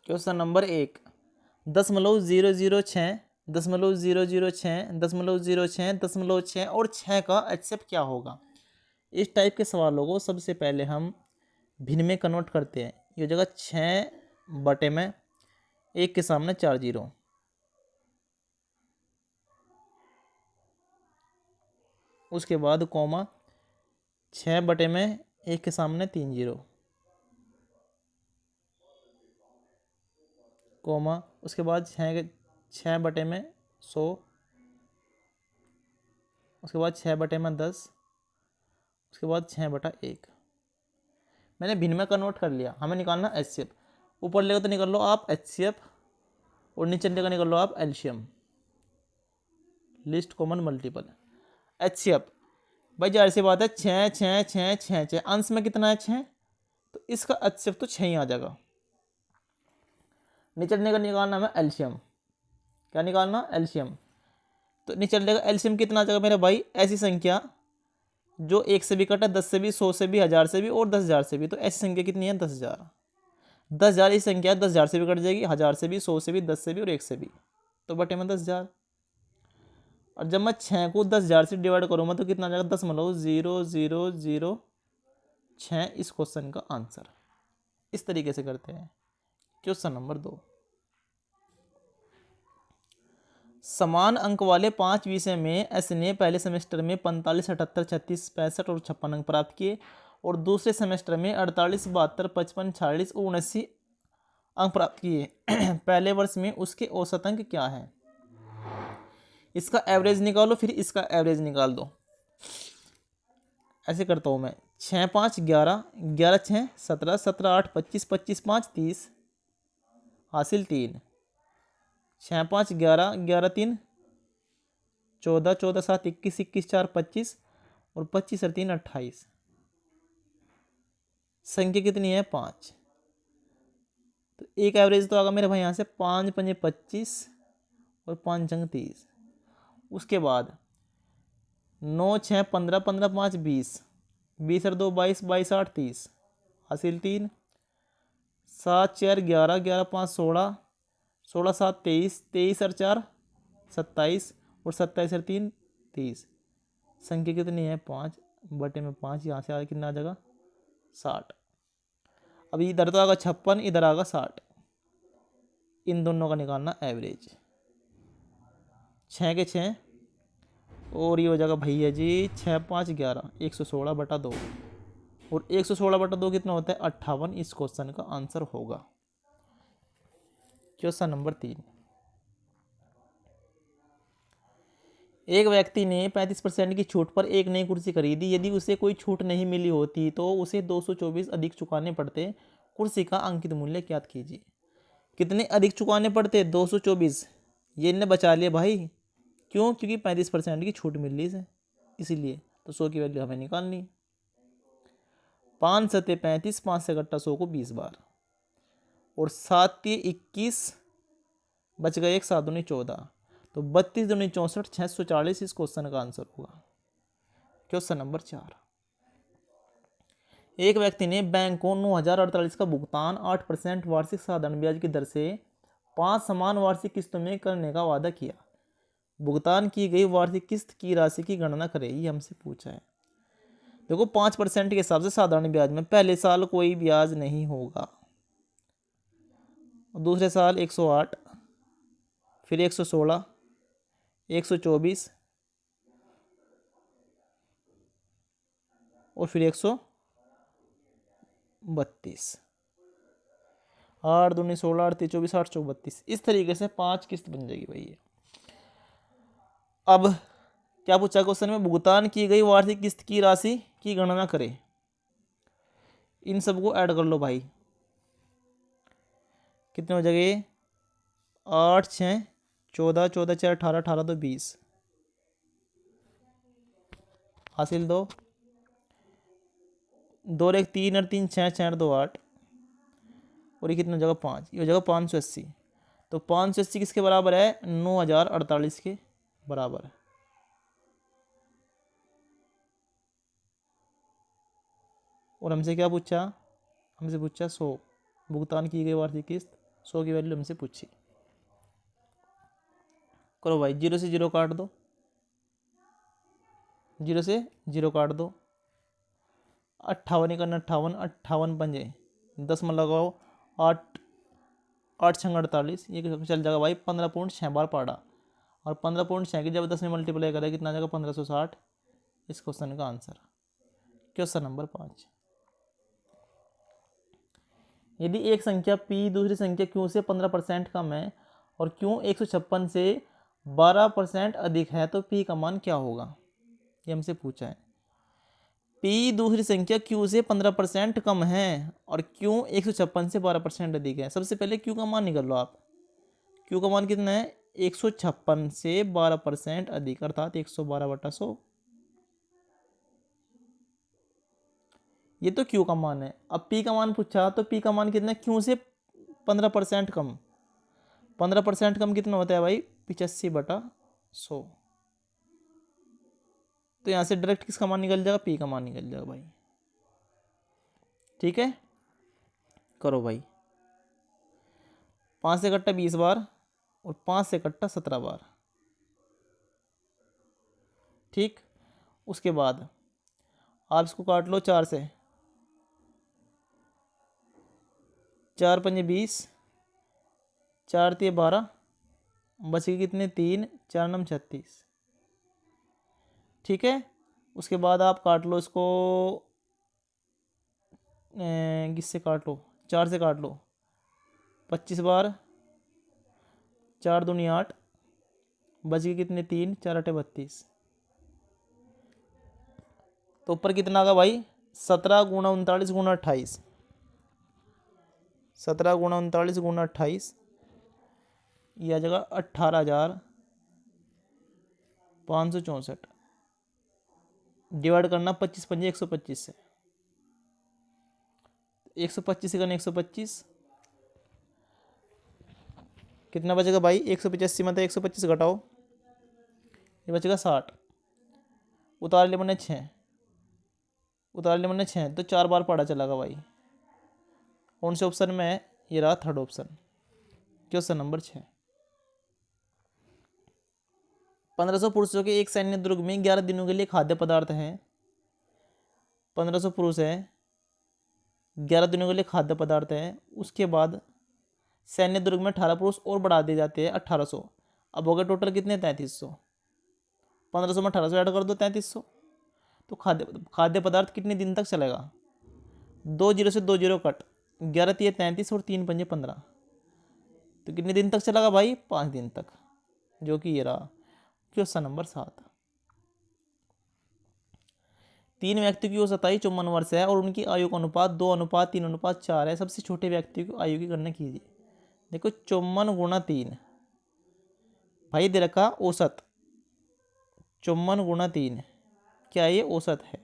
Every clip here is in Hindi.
क्वेश्चन नंबर 1, 10,006, 10,006, 10,06, 10,6 और 6 का HCF क्या होगा। इस टाइप के सवालों को सबसे पहले हम भिन्न में कन्वर्ट करते हैं। ये जगह 6 बटे में 1 के सामने 4 जीरो, उसके बाद कॉमा 6 बटे में 1 के सामने 3 जीरो, कोमा उसके बाद 6 बटे में 100, उसके बाद 6 बटे में 10, उसके बाद 6 बटा 1। मैंने भिन्न में कन्वर्ट कर लिया। हमें निकालना HCF। ऊपर लेगा तो निकाल लो आप HCF और नीचे लेगा निकाल लो आप LCM, list common multiple. HCF भाई जाहिर सी बात है 6 6 6 6 6, अंश में कितना है 6, तो इसका HCF तो 6 ही आ जाएगा। निचलने का निकालना हमें एलसीएम। क्या निकालना, एलसीएम। तो निचलने का एलसीएम कितना आ जाएगा मेरे भाई, ऐसी संख्या जो 1 से भी कटा, 10 से भी, 100 से भी, 1000 से भी और 10,000 से भी। तो ऐसी संख्या कितनी है, 10,000। 10,000 इस संख्या 10,000 से भी कट जाएगी, 1000 से भी, 100 से भी, 10 से भी और 1 से भी, तो बटे में 10,000। और जब मैं 6 को 10,000 से डिवाइड करूँगा तो कितना आ जाएगा, 0.0006 इस क्वेश्चन का आंसर। इस तरीके से करते हैं। क्वेश्चन नंबर 2, समान अंक वाले 5 विषय में एस ने पहले सेमेस्टर में 45, 78, 36, 65 और 56 अंक प्राप्त किए और दूसरे सेमेस्टर में 48, 72, 55, 46 और 79 अंक प्राप्त किए। पहले वर्ष में उसके औसत अंक क्या है। इसका एवरेज निकालो, फिर इसका एवरेज निकाल दो। ऐसे करता हूँ मैं, 6 5 11, 11 6 17, 17 8 25, 25 5 30, हासिल 3, 6 5 11, 11 3 14, 14 7 21, 21 4 25 और 25 और 3 28। संख्या कितनी है, 5। तो एक एवरेज तो आगा मेरे भाई यहाँ से 5 5 25 और 5 जंग 30। उसके बाद 9 6 15, 15 5 20, 20 और 2 22, 22 8 30, हासिल 3, 7 4 11, 11 5 16, 16 7 23, 23 और 4 27 और 27 और 3 30। संख्या कितनी है, 5 बटे में 5। यहाँ से आगे कितना आ जाएगा, 60। अब इधर तो आगा 56, इधर आगा 60। इन दोनों का निकालना एवरेज, 6 के 6 और ये हो जाएगा भैया जी 6 5 11, 116 बटा 2 और 116 बटा 2 कितना होता है, 58। इस क्वेश्चन का आंसर होगा। क्वेश्चन नंबर 3, एक व्यक्ति ने 35% की छूट पर एक नई कुर्सी खरीदी। यदि उसे कोई छूट नहीं मिली होती तो उसे 224 अधिक चुकाने पड़ते। कुर्सी का अंकित मूल्य ज्ञात कीजिए। कितने अधिक चुकाने पड़ते, 224। ये इनने बचा लिया भाई, क्यों, क्योंकि 35% की छूट मिल रही है इसीलिए। तो 100 की वैल्यू हमें निकालनी। 5 7 35, 5 से घटा 100 को 20 बार और 7 21, बच गए 1, 7 दूनी 14, तो 32 दूनी 64, 640 इस क्वेश्चन का आंसर होगा। क्वेश्चन नंबर 4, एक व्यक्ति ने बैंक को 9,048 का भुगतान 8% वार्षिक साधारण ब्याज की दर से 5 समान वार्षिक किस्तों में करने का वादा किया। भुगतान की गई वार्षिक किस्त की राशि की गणना करें, ये हमसे पूछा है। देखो 5% के हिसाब से साधारण ब्याज में पहले साल कोई ब्याज नहीं होगा, दूसरे साल 108, फिर 116, 124 और फिर 132। 8 दूनी 16, 8 24, 8 32। इस तरीके से 5 किस्त बन जाएगी भाई। अब क्या पूछा क्वेश्चन में, भुगतान की गई वार्षिक किस्त की राशि की गणना करें। इन सबको ऐड कर लो भाई, कितने हो जाएंगे, 8 6 14, 14 4 18, 18 2 20, हासिल 2, 2 1 3 और 3 6, 6 2 8 और ये कितना हो जाएगा, 5। ये हो जाएगा 580। तो 580 किसके बराबर है, 9,048 के बराबर है। और हमसे क्या पूछा, हमसे पूछा 100 भुगतान की गई वार्षिक किस्त 100 की वैल्यू हमसे पूछी। करो भाई, 0 से 0 काट दो, 0 से 0 काट दो, 58 ही करना, 58, 58 पंजे 10 में लगाओ, 8 8 छंग 48, ये चल जाएगा भाई 15.6 बार पाड़ा। और 15.6 की जब 10 में मल्टीप्लाई करें कितना आ जाएगा 1560। इस क्वेश्चन का आंसर क्वेश्चन नंबर 5। यदि एक संख्या p दूसरी संख्या q से 15% कम है और q 156 से 12% अधिक है तो p का मान क्या होगा, ये हमसे पूछा है। p दूसरी संख्या q से 15% कम है और q 156 से 12% अधिक है। सबसे पहले q का मान निकाल लो आप। q का मान कितना है, 156 से 12% अधिक अर्थात 112/100। ये तो q का मान है। अब p का मान पूछा तो p का मान कितना है, q से 15% कम। 15% कम कितना होता है भाई, 85/100। तो यहाँ से डायरेक्ट किसका मान निकल जाएगा, p का मान निकल जाएगा भाई। ठीक है, करो भाई। 5 से कट्टा 20 बार और 5 से कट्टा 17 बार। ठीक, उसके बाद आप इसको काट लो 4 से, 4 पंजे 20, 4 तिये 12, बच गए कितने 3, 4 नम 36। ठीक है, उसके बाद आप काट लो इसको, किससे काट लो, 4 से काट लो, 25 बार, 4 दूनी 8, बच गए कितने 3, 4 8 32। तो ऊपर कितना आगा भाई, 17 गुणा 39 गुणा 28, 17 गुणा 39 गुणा 28, यह आ जाएगा 18,564। डिवाइड करना 25 पंजे 125 से, 125 से करना 125, कितना बचेगा भाई, 185 में तो 125 घटाओ, ये बचेगा 60। उतार ले मैंने 6, उतार ले मैंने 6, तो 4 बार पढ़ा चलागा भाई। कौन से ऑप्शन में है, ये रहा थर्ड ऑप्शन, क्वेश्चन नंबर 6। 1500 पुरुषों के एक सैन्य दुर्ग में 11 दिनों के लिए खाद्य पदार्थ हैं। 1500 पुरुष है, 11 दिनों के लिए खाद्य पदार्थ है। उसके बाद सैन्य दुर्ग में 18 पुरुष और बढ़ा दिए जाते हैं 1800। अब हो गए टोटल कितने, 3300। 1500 में 1800 ऐड कर दो 3300। तो खाद्य पदार्थ कितने दिन तक चलेगा, 2 जीरो से 2 जीरो कट, 11 तिये 33 और 3 पंजे 15। तो कितने दिन तक चलेगा भाई, 5 दिन तक, जो कि ये रहा क्वेश्चन नंबर 7। 3 व्यक्ति की औसत आयु 54 वर्ष है और उनकी आयु का अनुपात 2:3:4 है। सबसे छोटे व्यक्ति की आयु की गणना कीजिए। देखो 54 गुणा 3 भाई दे रखा औसत, 54 गुणा 3 क्या ये औसत है।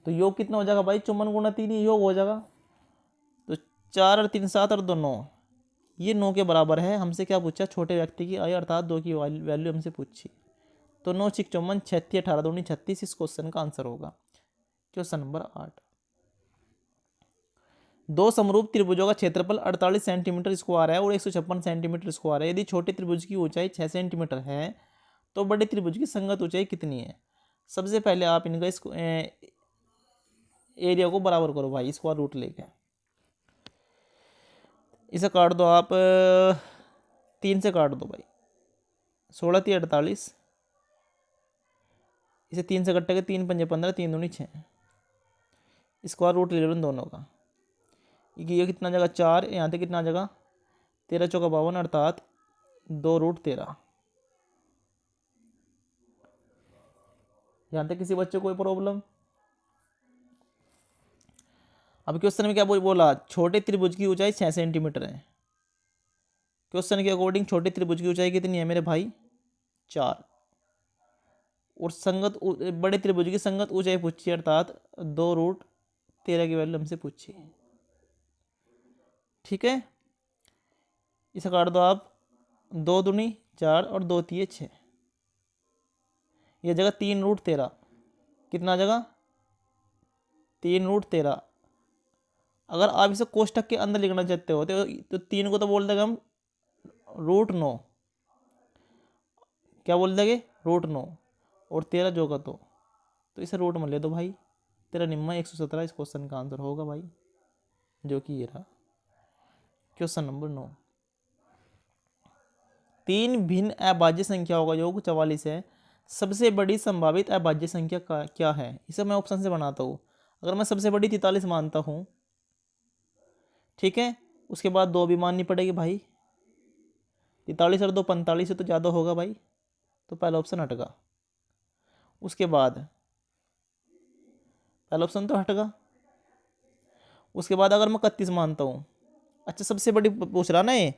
तो योग कितना हो जाएगा भाई, 54 गुणा 3 ही योग हो जाएगा। तो 4 और 3 7 और 2 9, ये 9 के बराबर है। हमसे क्या पूछा, छोटे व्यक्ति की आयु अर्थात 2 की वैल्यू हमसे पूछी। तो 9 6 54, 36 18 दूनी 36 इस क्वेश्चन का आंसर होगा क्वेश्चन नंबर 8। दो समरूप त्रिभुजों का क्षेत्रफल 48 सेंटीमीटर स्क्वायर है और 156 सेंटीमीटर स्क्वायर है। यदि छोटे त्रिभुज की ऊंचाई 6 सेंटीमीटर है तो बड़े त्रिभुज की संगत ऊंचाई कितनी है। सबसे पहले आप इनका इसको एरिया को बराबर करो भाई, स्क्वायर रूट लेके इसे काट दो आप, 3 से काट दो भाई, 16 3 48, इसे 3 से कटेगा, 3 पंजे 15, 3 दूनी 6, स्क्वायर रूट ले लो इन दोनों का। ये कितना जगह 4, यहाँ तक कितना जगह 13 चौका 52 अर्थात 2√13। यहाँ तक किसी बच्चे को कोई प्रॉब्लम। अब क्वेश्चन में क्या बोला, छोटे त्रिभुज की ऊंचाई 6 सेंटीमीटर है। क्वेश्चन के अकॉर्डिंग छोटे त्रिभुज की ऊंचाई कितनी है मेरे भाई, 4। और संगत बड़े त्रिभुज की संगत ऊंचाई पूछी अर्थात 2√13 की वैल्यू हमसे पूछी। ठीक है, इसे काट दो आप, 2 दूनी 4 और 2 तिये 6, यह जगह 3√13, कितना जगह 3√13 अगर आप इसे कोष्टक के अंदर लिखना चाहते हो तो 3 को तो बोल देंगे हम √9, क्या बोल देंगे √9, और 13 जो का तो इसे रूट में ले दो भाई, 13 निम्मा 117 इस क्वेश्चन का आंसर होगा भाई, जो कि ये रहा क्वेश्चन नंबर 9। 3 भिन्न अभाज्य संख्याओं का योग 44 है, सबसे बड़ी संभावित अभाज्य संख्या क्या है? इसे मैं ऑप्शन से बनाता हूँ। अगर मैं सबसे बड़ी 43 मानता हूँ, ठीक है, उसके बाद 2 भी माननी पड़ेगी भाई, 43 और 2 45 से तो ज़्यादा होगा भाई, तो पहला ऑप्शन हटेगा। उसके बाद पहला ऑप्शन तो हटेगा। उसके बाद अगर मैं 31 मानता हूँ, अच्छा सबसे बड़ी पूछ रहा ना ये,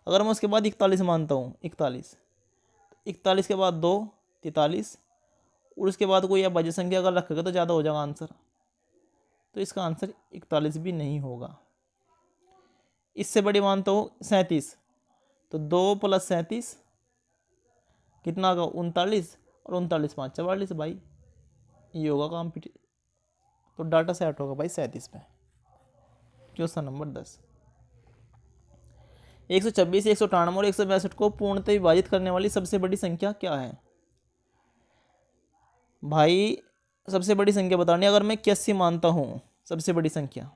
अगर मैं उसके बाद 41 मानता हूँ, 41 के बाद 2 43, और उसके बाद कोई अभाज्य संख्या अगर रखेगा तो ज़्यादा हो जाएगा आंसर, तो इसका आंसर 41 भी नहीं होगा। इससे बड़ी मानता हूँ 37, तो 2 + 37 कितना होगा 39, और 39 5 44 भाई, ये होगा कॉम्पिट, तो डाटा सेट होगा भाई 37 पे। Question number 10। 126, 198 और 162 को पूर्णतः विभाजित करने वाली सबसे बड़ी संख्या क्या है? भाई सबसे बड़ी संख्या बतानी, अगर मैं 81 मानता हूँ सबसे बड़ी संख्या,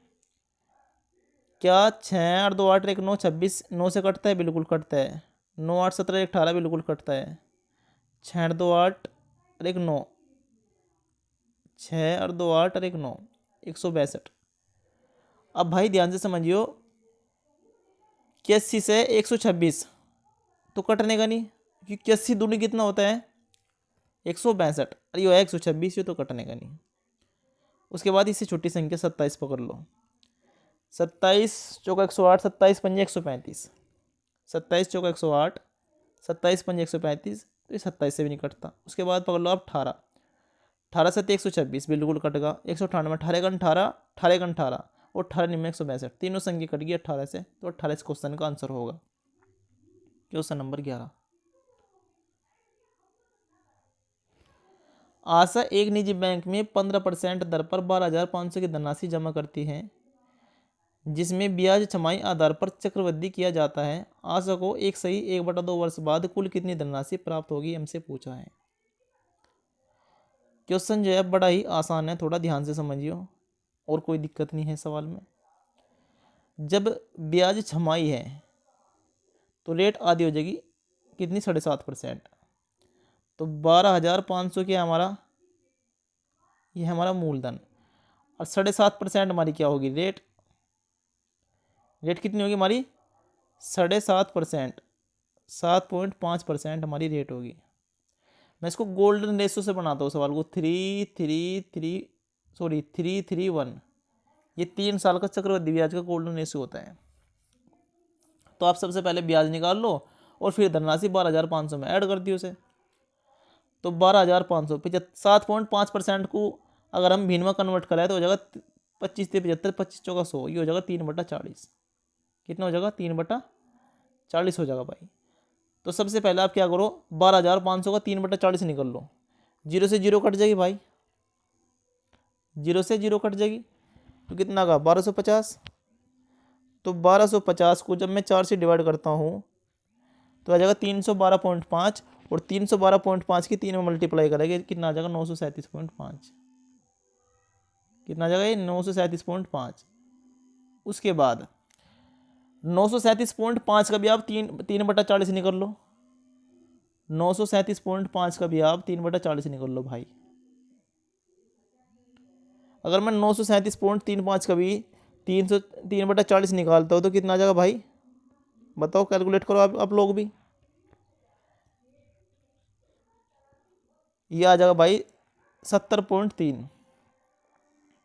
क्या 6 8 2 8 1 9 26 9 से कटता है? बिल्कुल कटता है। 9 8 17 1 18 बिल्कुल कटता है। 6 8 2 8 और 1 9, 6 और 2 8 और 1 9 162। अब भाई ध्यान से समझियो, 81 से 126 तो कटने का नहीं, क्योंकि 81 दूनी कितना होता है 162, अरे ये 126, ये तो कटने का नहीं। उसके बाद इससे छोटी संख्या 27 पकड़ लो, 27 चौका 108, 27 पंजे 135, 27 चौका 108, 27 पंजे 135, तो ये 27 से भी नहीं कटता। उसके बाद पकड़ लो आप 18, 18 से 126 बिल्कुल कटेगा। 198 18 का 18, 18 का 18 और 18 निम्न 162, तीनों संख्या कट गई 18 से, तो 18 इस क्वेश्चन का आंसर होगा। Question number 11। आशा एक निजी बैंक में 15% दर पर 12,500 की धनराशि जमा करती है, जिसमें ब्याज छमाही आधार पर चक्रवृद्धि किया जाता है। आशा को 1/2 वर्ष बाद कुल कितनी धनराशि प्राप्त होगी, हमसे पूछा है। क्वेश्चन जो है बड़ा ही आसान है, थोड़ा ध्यान से समझियो, और कोई दिक्कत नहीं है सवाल में। जब ब्याज छमाही है तो रेट आधी हो जाएगी कितनी 7.5%, तो 12,500 क्या हमारा, ये हमारा मूलधन, और 7.5% हमारी क्या होगी रेट, रेट कितनी होगी हमारी 7.5%, 7.5% हमारी रेट होगी। मैं इसको गोल्डन रेशो से बनाता हूँ सवाल को, 331, ये 3 साल का चक्रवृद्धि ब्याज का गोल्डन रेशो होता है। तो आप सबसे पहले ब्याज निकाल लो और फिर धनराशि 12,500 में ऐड कर दियो उसे, तो 12,500 7.5% को अगर हम भिन्न में कन्वर्ट करें तो हो जाएगा 25 से 75, 25 चौका 100, ये हो जाएगा 3/40, कितना हो जाएगा 3/40 हो जाएगा भाई। तो सबसे पहले आप क्या करो, 12,500 का 3/40 निकल लो, 0 से 0 कट जाएगी भाई, 0 से 0 कट जाएगी, तो कितना का 1250, तो 1250 को जब मैं 4 से डिवाइड करता हूँ तो आ जाएगा 312.5, और 312.5 की 3 में मल्टीप्लाई करेंगे कितना आ जाएगा 937.5, कितना आ जाएगा ये 937.5। उसके बाद 937.5 का भी आप 3/40 निकल लो, 937.5 का भी आप 3/40 निकल लो भाई। अगर मैं 937.35 का भी 3/40 निकालता हूँ तो कितना आ जाएगा भाई, बताओ कैलकुलेट करो आप लोग भी, ये आ जाएगा भाई 70.3,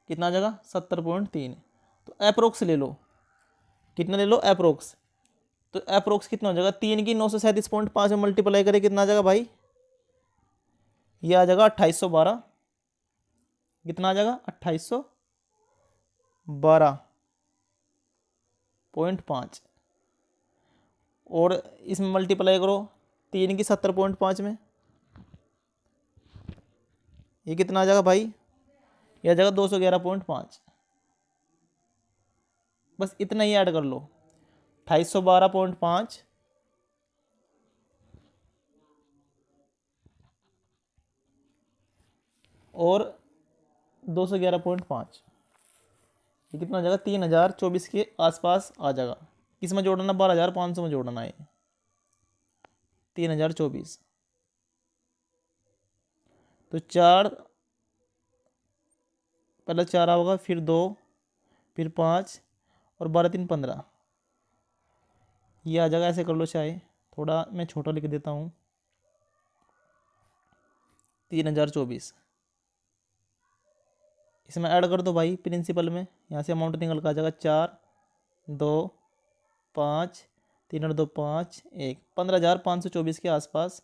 कितना आ जाएगा 70.3। तो अप्रोक्स ले लो, कितना ले लो अप्रोक्स, तो अप्रोक्स कितना हो जाएगा 3 की 937.5 में मल्टीप्लाई करें कितना आ जाएगा भाई, ये आ जाएगा 2812, कितना आ जाएगा 2812.5, और इसमें मल्टीप्लाई करो 3 की 70.5 में, ये कितना आ जाएगा भाई, ये आ जाएगा 211.5। बस इतना ही ऐड कर लो। 2812.5 और 211.5, ये कितना हो जाएगा? 3024 के आसपास आ जाएगा। किस में जोड़ना? 12,500 में जोड़ना है। 3024 तो 4, पहले 4 होगा, फिर 2, फिर 5 और 12 3 15, ये आ जाएगा। ऐसे कर लो, चाहे थोड़ा मैं छोटा लिख देता हूँ। 3024 इसमें ऐड कर दो भाई प्रिंसिपल में, यहाँ से अमाउंट निकल कर आ जाएगा 4 2 5 3 और 2 5 1, 15,524 के आसपास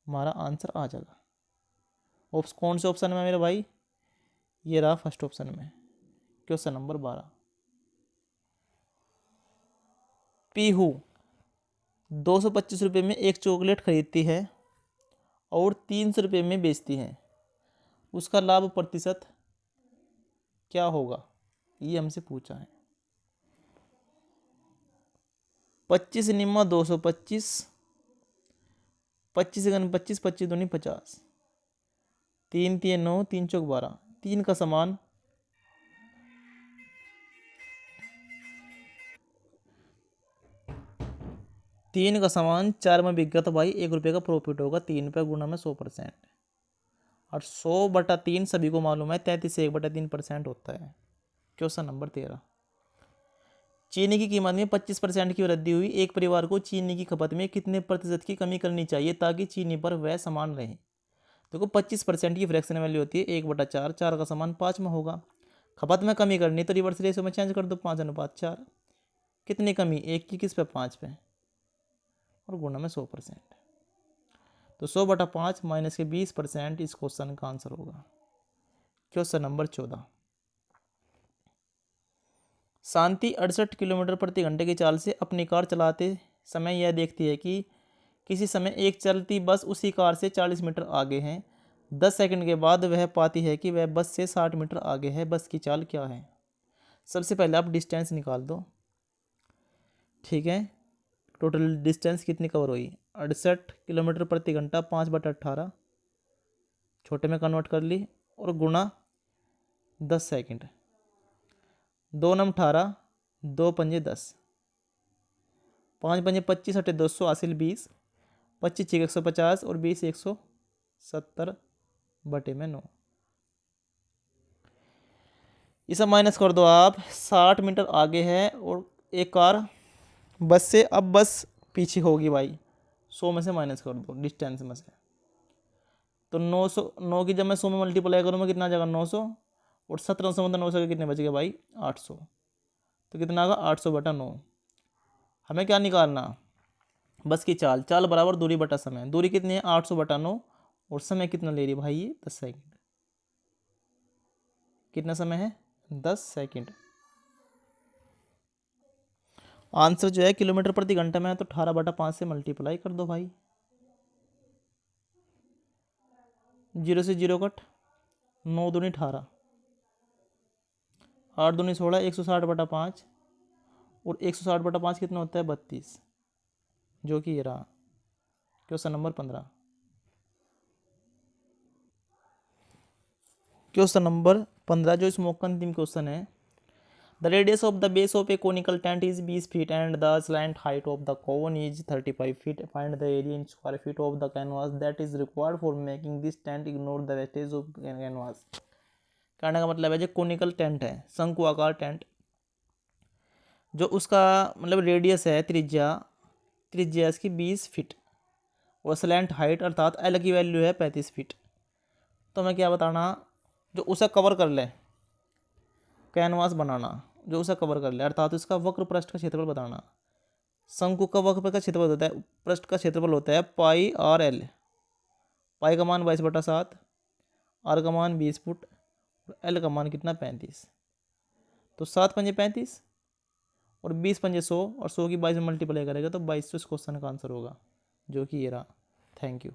हमारा आंसर आ जाएगा। कौन से ऑप्शन में मेरे भाई? ये रहा फर्स्ट ऑप्शन में, क्वेश्चन नंबर 12। पीहू 225 रुपये में एक चॉकलेट खरीदती है और 300 रुपये में बेचती है, उसका लाभ प्रतिशत क्या होगा? ये हमसे पूछा है। 25 निम्मा 225, 25 गन 25, 25 दूनी 50, 3 3 9, 3 चौक 12, 3 का समान 3 का समान 4 में बिक गया तो भाई 1 रुपये का प्रॉफिट होगा। 3 रुपये गुना में 100%, और 100/3 सभी को मालूम है 33 से 1/3% होता है। Question number 13। चीनी की कीमत में 25% की वृद्धि हुई, एक परिवार को चीनी की खपत में कितने प्रतिशत की कमी करनी चाहिए ताकि चीनी पर वह समान रहे? देखो 25% की फ्रैक्शन वैल्यू होती है 1/4, 4 का समान 5 में होगा। खपत में कमी करनी तो रिवर्स रेशो में चेंज कर दो, 5:4। कितनी कमी? 1 की किस पे? 5 पे, और गुणा में 100%। तो 100/5 माइनस के 20% इस क्वेश्चन का आंसर होगा। Question number 14। शांति 68 किलोमीटर प्रति घंटे की चाल से अपनी कार चलाते समय यह देखती है कि किसी समय एक चलती बस उसी कार से 40 मीटर आगे है। 10 सेकंड के बाद वह पाती है कि वह बस से 60 मीटर आगे है। बस की चाल क्या है? सबसे पहले आप डिस्टेंस निकाल दो, ठीक है। टोटल डिस्टेंस कितनी कवर हुई? 68 किलोमीटर प्रति घंटा, 5/18 छोटे में कन्वर्ट कर ली, और गुणा 10 सेकंड। 2 नम 18, 2 पंजे 10, 5 पंजे 25, 8 200, हासिल 20, 25 6 150 और 20 170/9। इसे माइनस कर दो आप। 60 मीटर आगे है और एक कार बस से, अब बस पीछे होगी भाई। 100 में से माइनस कर दो डिस्टेंस में से, तो 900, 9 की जब मैं 100 में मल्टीप्लाई करूँगा कितना आ जाएगा? 900, और 1700 में 900 के कितने बच गए भाई? 800। तो कितना आएगा? 800/9। हमें क्या निकालना? बस की चाल। चाल बराबर दूरी बटा समय। दूरी कितनी है? 800/9, और समय कितना ले रही है भाई? ये 10 सेकंड। कितना समय है? 10 सेकंड। आंसर जो है किलोमीटर प्रति घंटे में है, तो 18/5 से मल्टीप्लाई कर दो भाई। 0 से 0 कट, 9 दूनी 18, 8 दूनी 16, 160/5, और 160/5 कितना होता है? 32, जो कि ये रहा क्वेश्चन नंबर 15। क्वेश्चन नंबर 15 जो इस मॉक का अंतिम क्वेश्चन है। The radius of the base of A conical tent is 20 feet and the slant height of the cone is 35 feet. Find the area in square feet of the canvas that is required for making this tent, ignore the wastage of canvas. कहने का मतलब है जो कोनिकल टेंट है, शंकु आकार टेंट, जो उसका मतलब रेडियस है, त्रिज्या इसकी 20 फीट, और स्लैंट हाइट अर्थात एल की वैल्यू है 35 फीट। तो मैं क्या बताना? जो उसे कवर कर ले, कैनवास बनाना जो उसे कवर कर ले, अर्थात उसका वक्र पृष्ठ का क्षेत्रफल बताना। शंकु का वक्र का क्षेत्रफल होता है, पृष्ठ का क्षेत्रफल होता है πr/l। पाई का मान 22/7, आर का मान 20 फुट, और एल का मान कितना? 35। तो 7 पंजे 35, और 20 पंजे 100, और 100 की 22 में मल्टीप्लाई करेगा तो 2200 इस क्वेश्चन का आंसर होगा, जो कि ये रहा। Thank you.